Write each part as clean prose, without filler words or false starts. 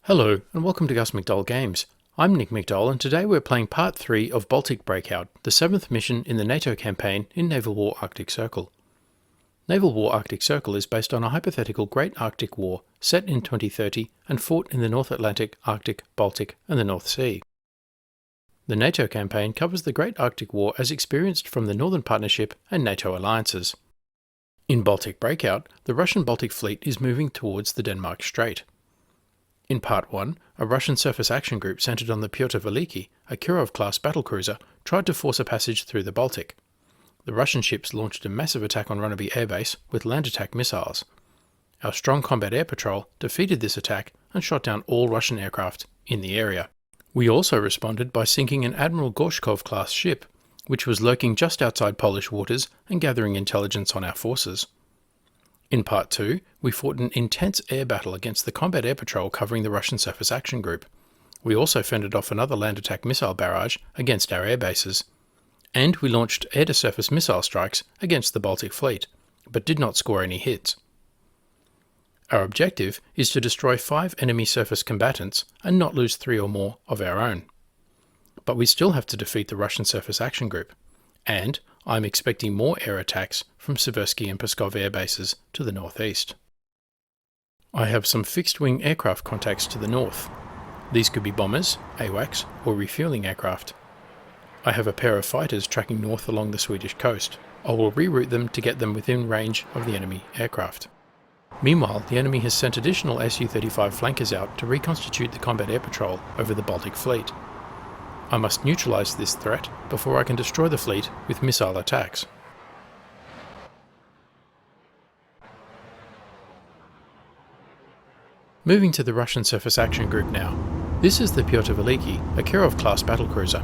Hello, and welcome to gusmcdollgames. I'm Nick McDowell, and today we're playing Part 3 of Baltic Breakout, the 7th mission in the NATO campaign in Naval War Arctic Circle. Naval War Arctic Circle is based on a hypothetical Great Arctic War set in 2030 and fought in the North Atlantic, Arctic, Baltic, and the North Sea. The NATO campaign covers the Great Arctic War as experienced from the Northern Partnership and NATO alliances. In Baltic Breakout, the Russian Baltic Fleet is moving towards the Denmark Strait. In Part 1, a Russian surface action group centred on the Pyotr Veliki, a Kirov-class battlecruiser, tried to force a passage through the Baltic. The Russian ships launched a massive attack on Runneby Air Base with land attack missiles. Our strong combat air patrol defeated this attack and shot down all Russian aircraft in the area. We also responded by sinking an Admiral Gorshkov-class ship, which was lurking just outside Polish waters and gathering intelligence on our forces. In Part 2, we fought an intense air battle against the combat air patrol covering the Russian surface action group. We also fended off another land attack missile barrage against our air bases. And we launched air-to-surface missile strikes against the Baltic Fleet, but did not score any hits. Our objective is to destroy 5 enemy surface combatants and not lose 3 or more of our own. But we still have to defeat the Russian surface action group, and I'm expecting more air attacks from Seversky and Pskov air bases to the northeast. I have some fixed-wing aircraft contacts to the north. These could be bombers, AWACS, or refueling aircraft. I have a pair of fighters tracking north along the Swedish coast. I will reroute them to get them within range of the enemy aircraft. Meanwhile, the enemy has sent additional Su-35 flankers out to reconstitute the combat air patrol over the Baltic Fleet. I must neutralise this threat before I can destroy the fleet with missile attacks. Moving to the Russian surface action group now. This is the Pyotr Veliki, a Kirov-class battlecruiser.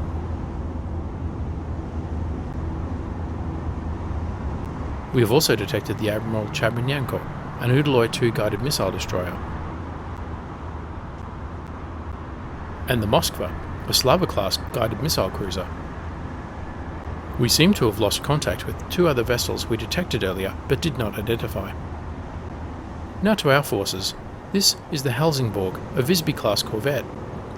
We have also detected the Admiral Chabrinyanko, an Udaloy 2 guided missile destroyer, and the Moskva, a Slava-class guided missile cruiser. We seem to have lost contact with 2 other vessels we detected earlier but did not identify. Now to our forces. This is the Helsingborg, a Visby-class corvette.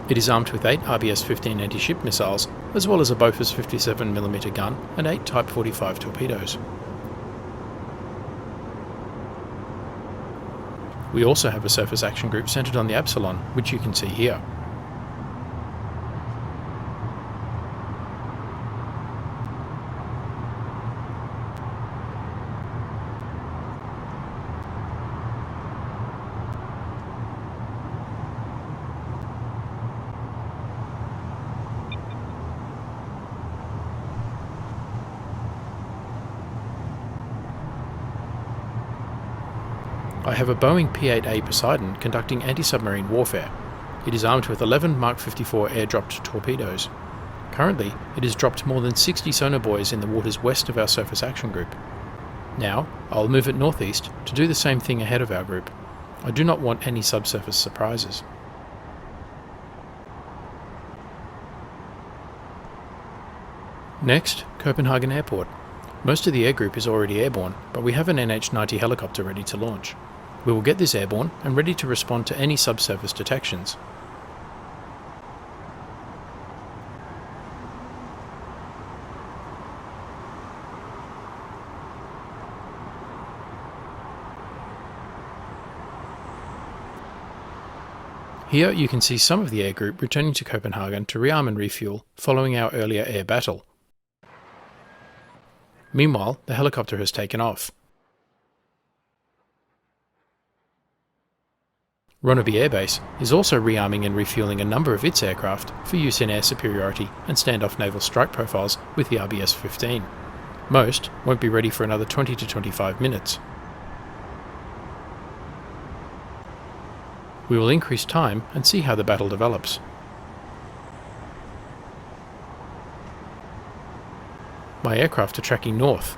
It is armed with 8 RBS-15 anti-ship missiles, as well as a Bofors 57mm gun and 8 Type 45 torpedoes. We also have a surface action group centred on the Absalon, which you can see here. I have a Boeing P-8A Poseidon conducting anti-submarine warfare. It is armed with 11 Mark 54 air-dropped torpedoes. Currently, it has dropped more than 60 sonar buoys in the waters west of our surface action group. Now, I'll move it northeast to do the same thing ahead of our group. I do not want any subsurface surprises. Next, Copenhagen Airport. Most of the air group is already airborne, but we have an NH-90 helicopter ready to launch. We will get this airborne and ready to respond to any subsurface detections. Here you can see some of the air group returning to Copenhagen to rearm and refuel following our earlier air battle. Meanwhile, the helicopter has taken off. Runneby Air Base is also rearming and refueling a number of its aircraft for use in air superiority and standoff naval strike profiles with the RBS-15. Most won't be ready for another 20 to 25 minutes. We will increase time and see how the battle develops. My aircraft are tracking north.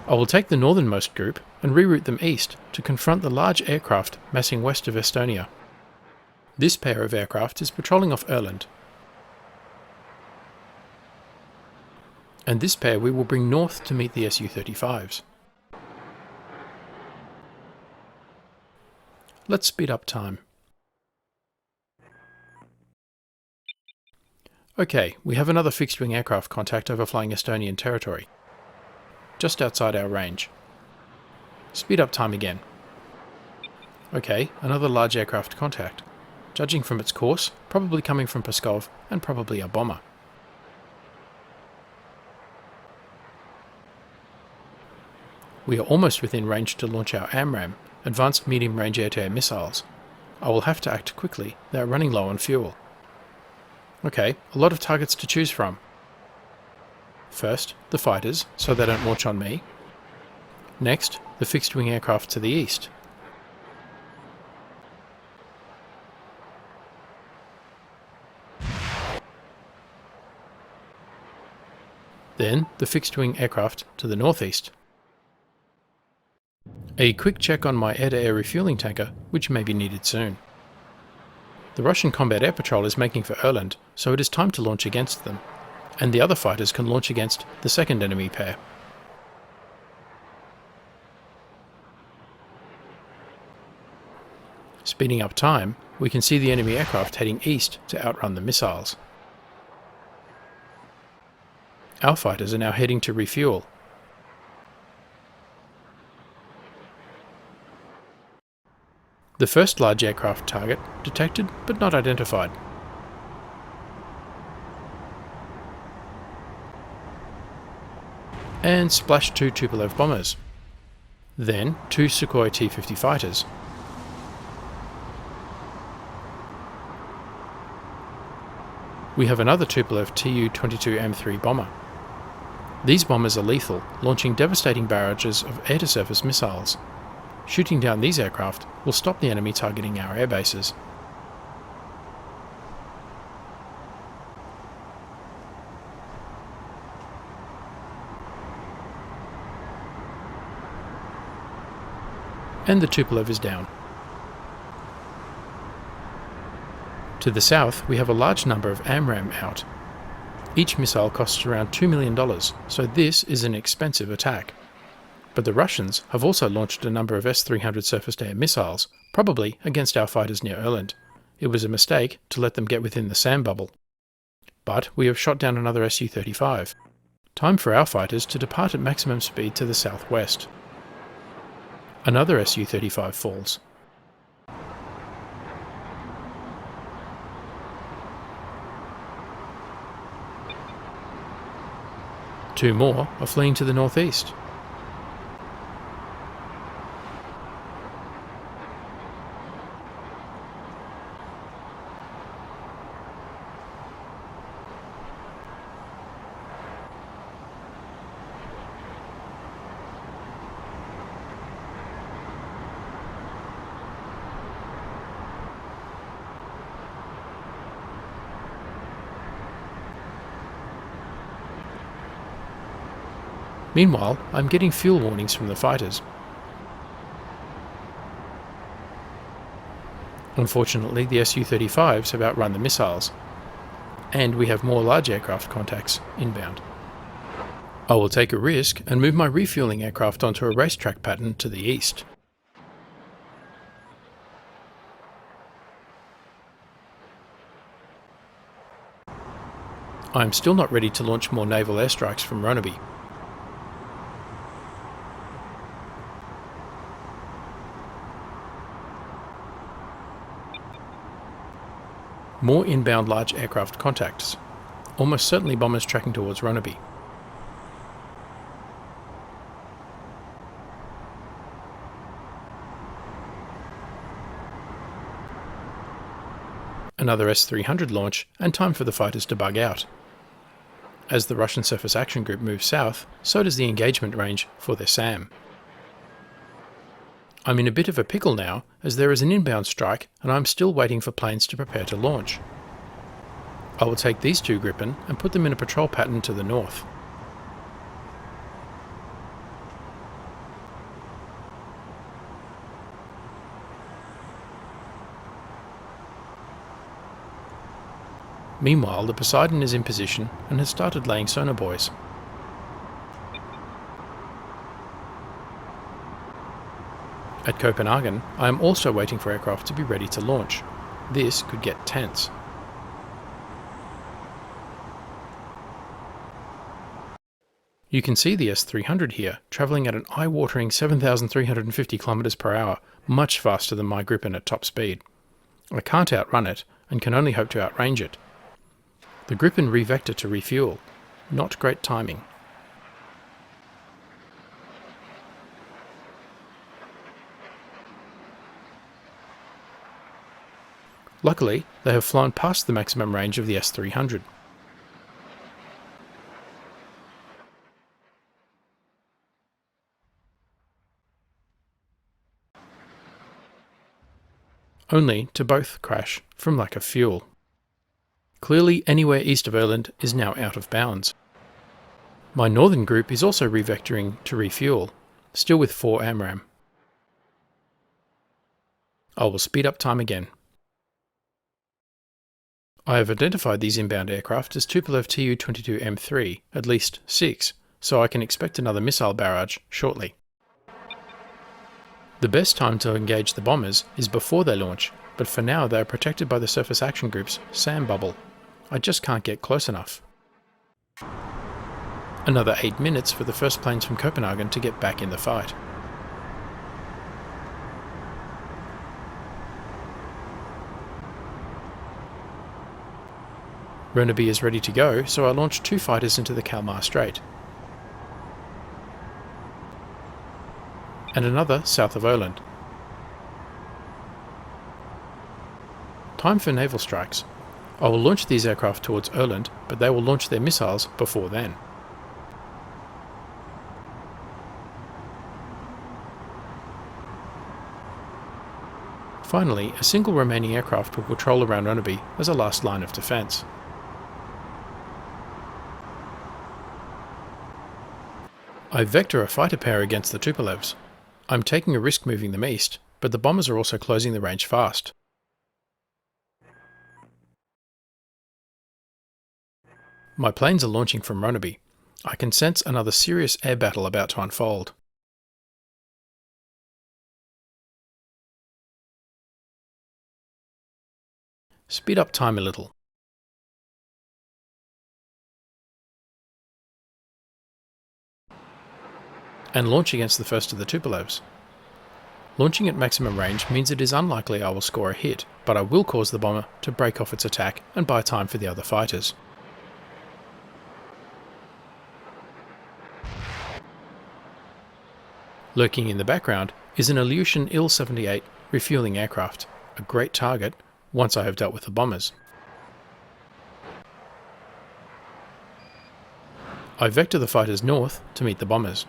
I will take the northernmost group and reroute them east to confront the large aircraft massing west of Estonia. This pair of aircraft is patrolling off Öland. And this pair we will bring north to meet the Su-35s. Let's speed up time. Okay, we have another fixed-wing aircraft contact overflying Estonian territory, just outside our range. Speed up time again. Okay, another large aircraft contact. Judging from its course, probably coming from Pskov, and probably a bomber. We are almost within range to launch our AMRAAM, Advanced Medium Range Air-to-Air Missiles. I will have to act quickly, they are running low on fuel. Okay, a lot of targets to choose from. First, the fighters, so they don't launch on me. Next, the fixed-wing aircraft to the east. Then, the fixed-wing aircraft to the northeast. A quick check on my air-to-air refueling tanker, which may be needed soon. The Russian Combat Air Patrol is making for Erland, so it is time to launch against them, and the other fighters can launch against the second enemy pair. Speeding up time, we can see the enemy aircraft heading east to outrun the missiles. Our fighters are now heading to refuel. The first large aircraft target detected but not identified. And splash 2 Tupolev bombers. Then 2 Sukhoi T-50 fighters. We have another Tupolev Tu-22M3 bomber. These bombers are lethal, launching devastating barrages of air-to-surface missiles. Shooting down these aircraft will stop the enemy targeting our air bases. And the Tupolev is down. To the south, we have a large number of AMRAAM out. Each missile costs around $2 million, so this is an expensive attack. But the Russians have also launched a number of S-300 surface-to-air missiles, probably against our fighters near Erland. It was a mistake to let them get within the SAM bubble. But we have shot down another Su-35. Time for our fighters to depart at maximum speed to the southwest. Another Su-35 falls. Two more are fleeing to the northeast. Meanwhile, I'm getting fuel warnings from the fighters. Unfortunately, the Su-35s have outrun the missiles, and we have more large aircraft contacts inbound. I will take a risk and move my refueling aircraft onto a racetrack pattern to the east. I am still not ready to launch more naval airstrikes from Ronneby. More inbound large aircraft contacts, almost certainly bombers tracking towards Ronneby. Another S-300 launch, and time for the fighters to bug out. As the Russian Surface Action Group moves south, so does the engagement range for their SAM. I'm in a bit of a pickle now, as there is an inbound strike and I'm still waiting for planes to prepare to launch. I will take these two Gripen and put them in a patrol pattern to the north. Meanwhile, the Poseidon is in position and has started laying sonar buoys. At Copenhagen, I am also waiting for aircraft to be ready to launch. This could get tense. You can see the S-300 here, travelling at an eye-watering 7,350 km per hour, much faster than my Gripen at top speed. I can't outrun it, and can only hope to outrange it. The Gripen re-vector to refuel. Not great timing. Luckily, they have flown past the maximum range of the S-300. Only to both crash from lack of fuel. Clearly, anywhere east of Öland is now out of bounds. My northern group is also revectoring to refuel, still with 4 AMRAAM. I will speed up time again. I have identified these inbound aircraft as Tupolev Tu-22M3, at least 6, so I can expect another missile barrage shortly. The best time to engage the bombers is before they launch, but for now they are protected by the Surface Action Group's SAM bubble. I just can't get close enough. Another 8 minutes for the first planes from Copenhagen to get back in the fight. Ronneby is ready to go, so I launch 2 fighters into the Kalmar Strait. And another south of Öland. Time for naval strikes. I will launch these aircraft towards Öland, but they will launch their missiles before then. Finally, a single remaining aircraft will patrol around Ronneby as a last line of defence. I vector a fighter pair against the Tupolevs. I'm taking a risk moving them east, but the bombers are also closing the range fast. My planes are launching from Ronneby. I can sense another serious air battle about to unfold. Speed up time a little. And launch against the first of the Tupolevs. Launching at maximum range means it is unlikely I will score a hit, but I will cause the bomber to break off its attack and buy time for the other fighters. Lurking in the background is an Ilyushin Il-78 refueling aircraft, a great target once I have dealt with the bombers. I vector the fighters north to meet the bombers.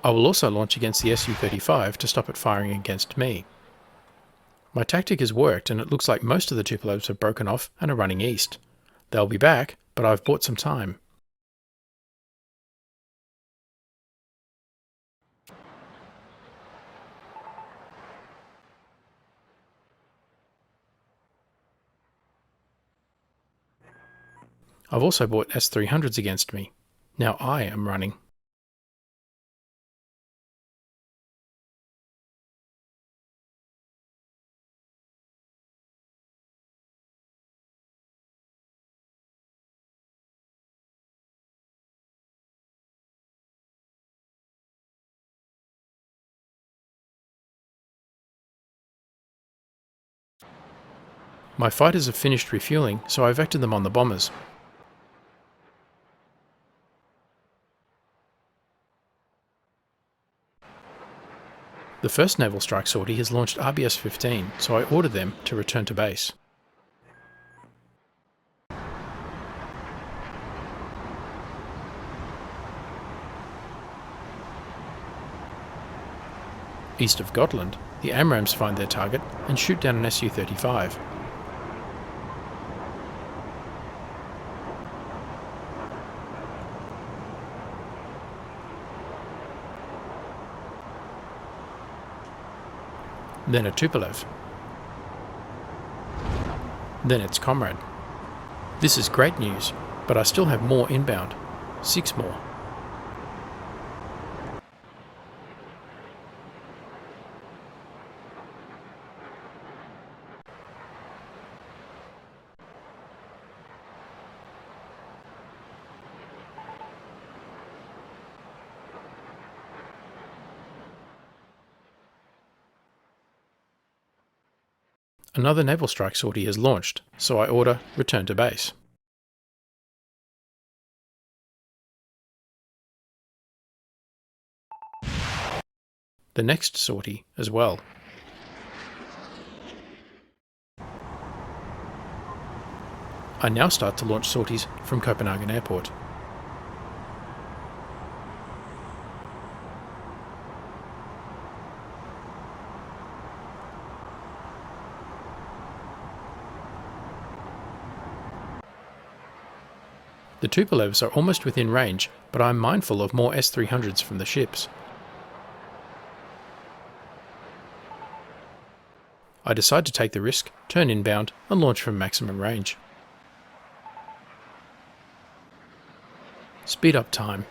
I will also launch against the Su-35 to stop it firing against me. My tactic has worked and it looks like most of the Tupolevs have broken off and are running east. They'll be back, but I've bought some time. I've also bought S-300s against me. Now I am running. My fighters have finished refueling, so I vectored them on the bombers. The first naval strike sortie has launched RBS-15, so I ordered them to return to base. East of Gotland, the AMRAAMs find their target and shoot down an Su-35. then a Tupolev, then its comrade. This is great news, but I still have more inbound. 6 more. Another naval strike sortie has launched, so I order return to base. The next sortie as well. I now start to launch sorties from Copenhagen Airport. The Tupolevs are almost within range, but I am mindful of more S-300s from the ships. I decide to take the risk, turn inbound, and launch from maximum range. Speed up time.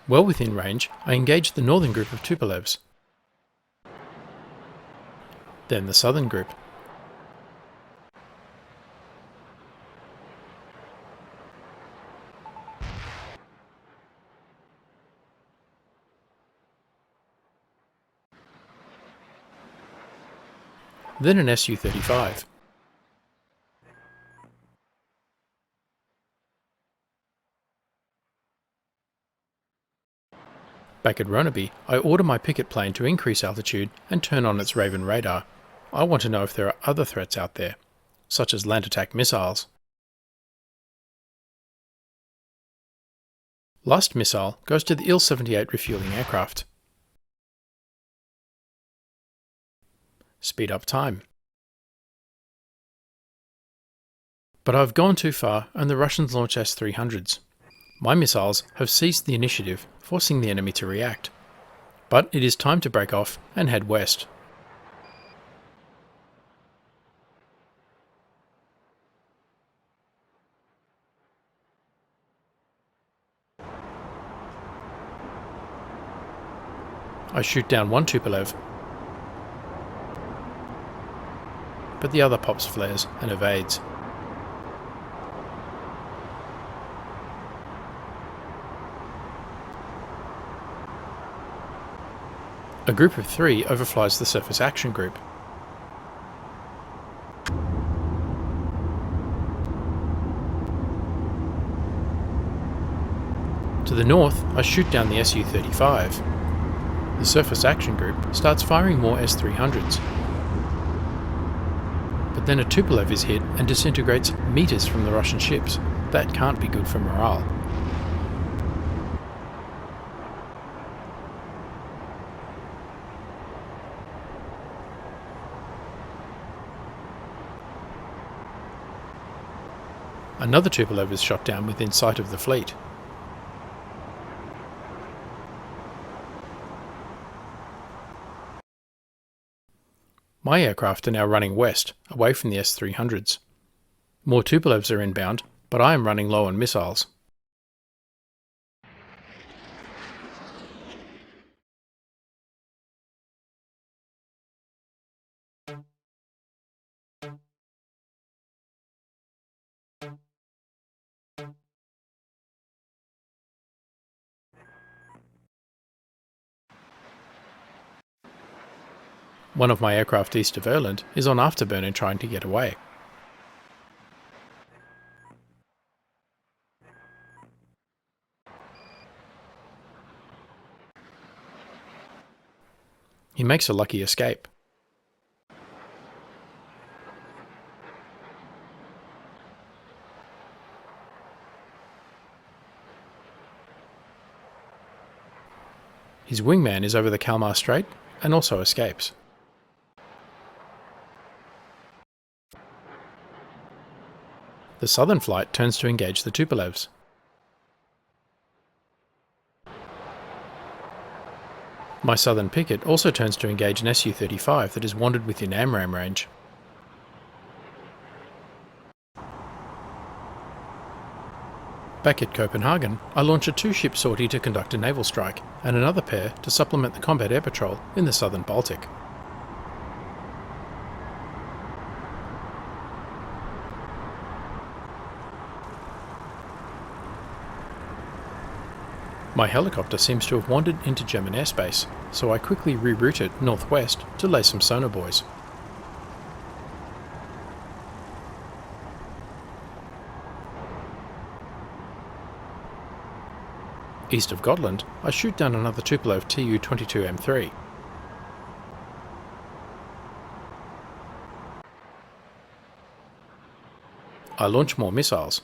Well within range, I engage the northern group of Tupolevs, then the southern group. Then an Su-35. Back at Ronneby, I order my picket plane to increase altitude and turn on its Raven radar. I want to know if there are other threats out there, such as land attack missiles. Last missile goes to the Il-78 refueling aircraft. Speed up time. But I've gone too far and the Russians launch S-300s. My missiles have seized the initiative, forcing the enemy to react. But it is time to break off and head west. I shoot down one Tupolev, but the other pops flares and evades. A group of 3 overflies the surface action group. To the north, I shoot down the Su-35. The surface action group starts firing more S-300s. But then a Tupolev is hit and disintegrates meters from the Russian ships. That can't be good for morale. Another Tupolev is shot down within sight of the fleet. My aircraft are now running west, away from the S-300s. More Tupolevs are inbound, but I am running low on missiles. One of my aircraft east of Öland is on afterburner trying to get away. He makes a lucky escape. His wingman is over the Kalmar Strait and also escapes. The southern flight turns to engage the Tupolevs. My southern picket also turns to engage an Su-35 that has wandered within AMRAAM range. Back at Copenhagen, I launch a two-ship sortie to conduct a naval strike, and another pair to supplement the combat air patrol in the southern Baltic. My helicopter seems to have wandered into German airspace, so I quickly reroute it northwest to lay some sonar buoys. East of Gotland, I shoot down another Tupolev Tu-22M3. I launch more missiles.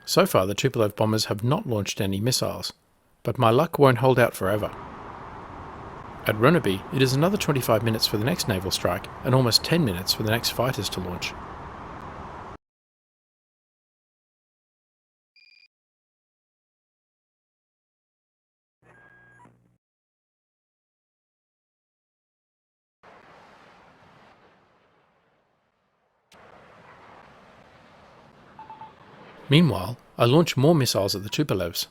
So far the Tupolev bombers have not launched any missiles, but my luck won't hold out forever. At Ronneby, it is another 25 minutes for the next naval strike and almost 10 minutes for the next fighters to launch. Meanwhile, I launch more missiles at the Tupolevs.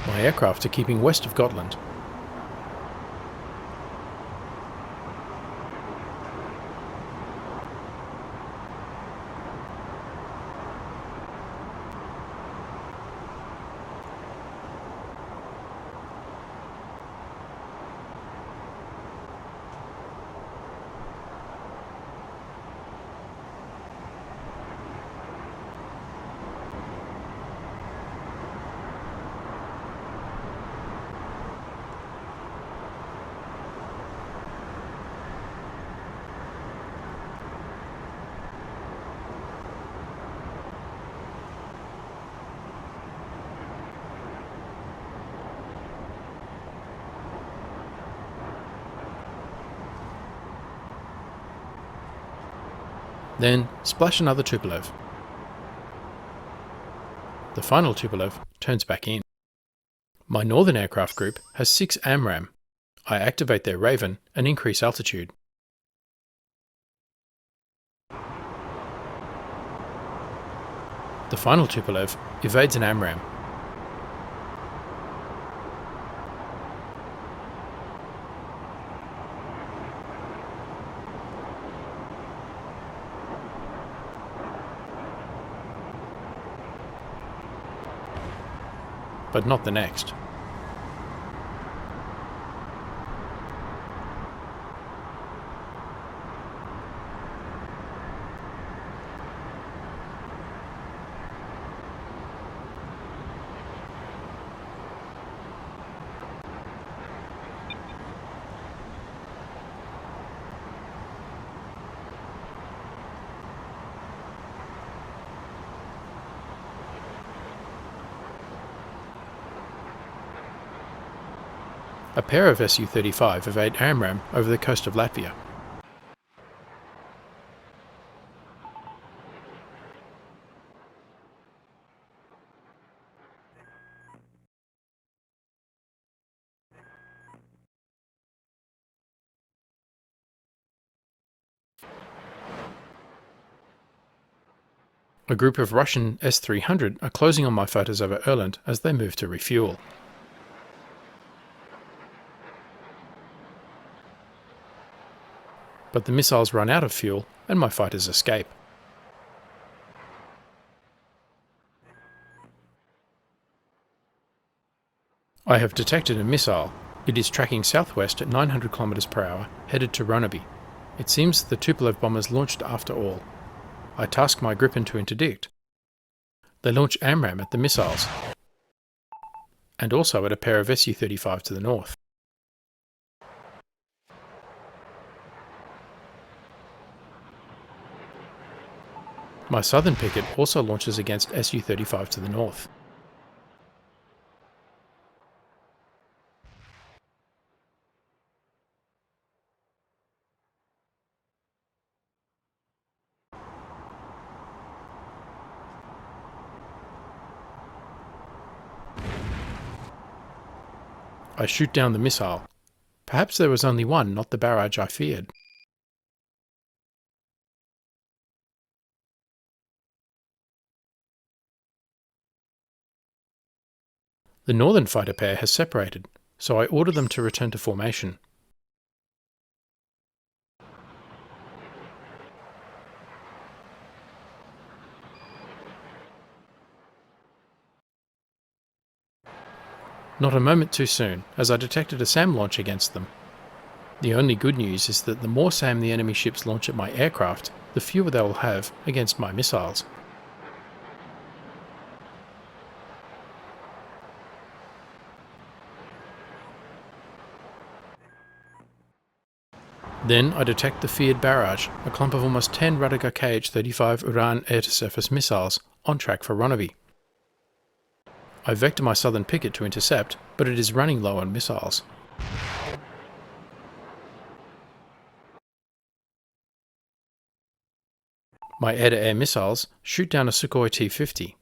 My aircraft are keeping west of Gotland. Then splash another Tupolev. The final Tupolev turns back in. My northern aircraft group has 6 AMRAAM. I activate their Raven and increase altitude. The final Tupolev evades an AMRAAM. But not the next. A pair of Su-35 evade AMRAAM over the coast of Latvia. A group of Russian S-300 are closing on my fighters over Irland as they move to refuel. But the missiles run out of fuel and my fighters escape. I have detected a missile. It is tracking southwest at 900 km per hour, headed to Ronneby. It seems the Tupolev bombers launched after all. I task my Gripen to interdict. They launch AMRAAM at the missiles, and also at a pair of Su-35 to the north. My southern picket also launches against Su-35 to the north. I shoot down the missile. Perhaps there was only one, not the barrage I feared. The northern fighter pair has separated, so I order them to return to formation. Not a moment too soon, as I detected a SAM launch against them. The only good news is that the more SAM the enemy ships launch at my aircraft, the fewer they will have against my missiles. Then I detect the feared barrage, a clump of almost 10 Radiga Kh-35 Uran air-to-surface missiles, on track for Ronneby. I vector my southern picket to intercept, but it is running low on missiles. My air-to-air missiles shoot down a Sukhoi T-50.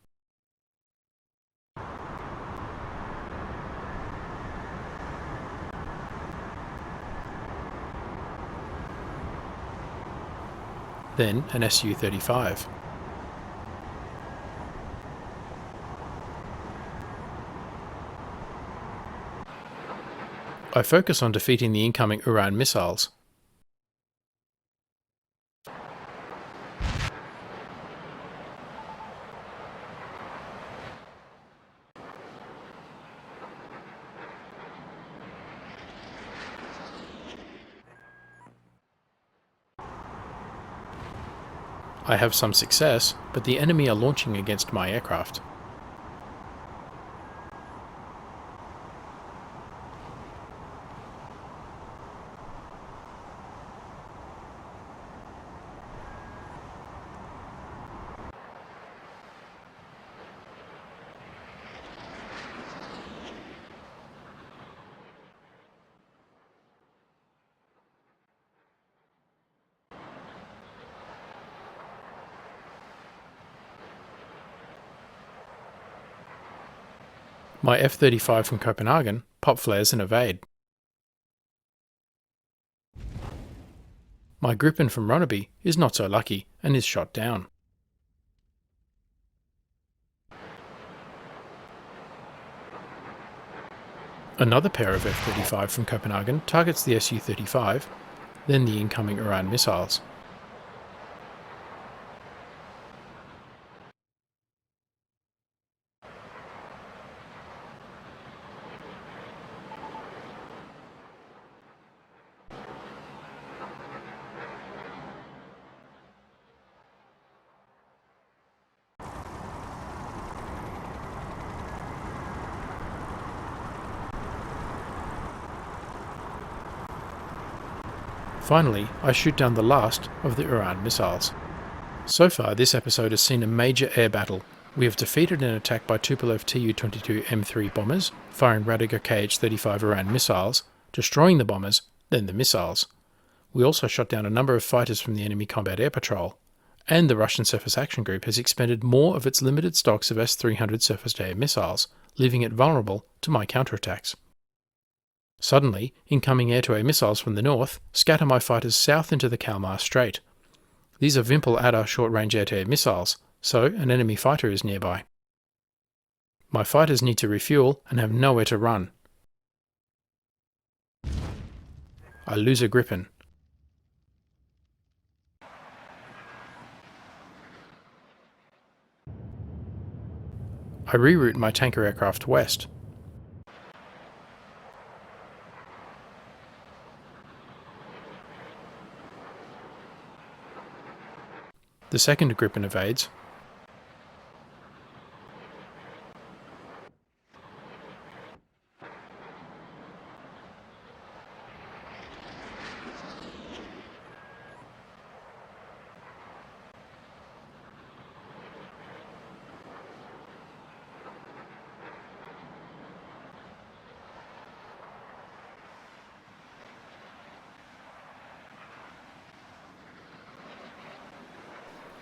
Then an Su-35. I focus on defeating the incoming Uran missiles. I have some success, but the enemy are launching against my aircraft. My F-35 from Copenhagen pop flares and evade. My Gripen from Ronneby is not so lucky and is shot down. Another pair of F-35 from Copenhagen targets the Su-35, then the incoming Uran missiles. Finally, I shoot down the last of the Uran missiles. So far, this episode has seen a major air battle. We have defeated an attack by Tupolev Tu-22 M3 bombers, firing Radiga Kh-35 Uran missiles, destroying the bombers, then the missiles. We also shot down a number of fighters from the enemy combat air patrol, and the Russian Surface Action Group has expended more of its limited stocks of S-300 surface-to-air missiles, leaving it vulnerable to my counterattacks. Suddenly, incoming air-to-air missiles from the north scatter my fighters south into the Kalmar Strait. These are Vimpel-Adar short-range air-to-air missiles, so an enemy fighter is nearby. My fighters need to refuel and have nowhere to run. I lose a Gripen. I reroute my tanker aircraft west. The second Gripen evades.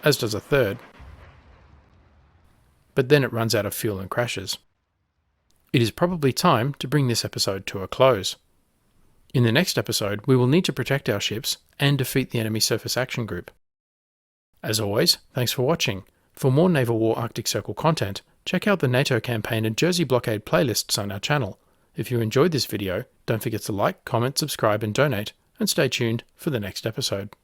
As does a third, but then it runs out of fuel and crashes. It is probably time to bring this episode to a close. In the next episode, we will need to protect our ships and defeat the enemy surface action group. As always, thanks for watching. For more Naval War Arctic Circle content, check out the NATO campaign and Jersey blockade playlists on our channel. If you enjoyed this video, don't forget to like, comment, subscribe and donate, and stay tuned for the next episode.